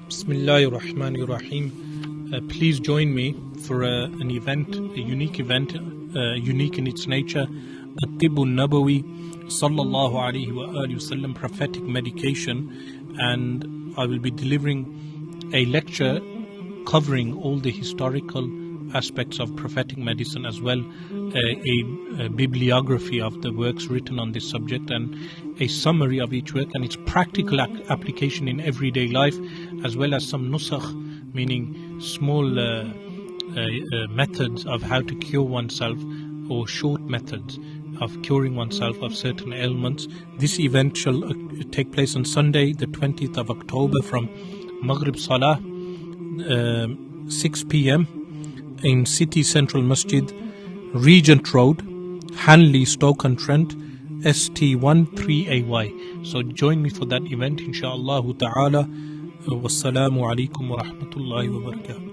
Bismillahir Rahmanir Rahim. Please join me for an event, a unique event, unique in its nature, At-Tibbun Nabawi, Sallallahu Alaihi Wasallam, prophetic medication, and I will be delivering a lecture covering all the historical aspects of prophetic medicine, as well a bibliography of the works written on this subject and a summary of each work and its practical application in everyday life, as well as some nusakh, meaning small methods of how to cure oneself, or short methods of curing oneself of certain ailments. This event shall take place on Sunday, the 20th of October, from Maghrib Salah, 6 p.m. in City Central Masjid, Regent Road, Hanley, Stoke-on-Trent, ST13AY. So join me for that event, inshaAllah ta'ala. Wassalamu alaikum wa rahmatullahi wa barakatuh.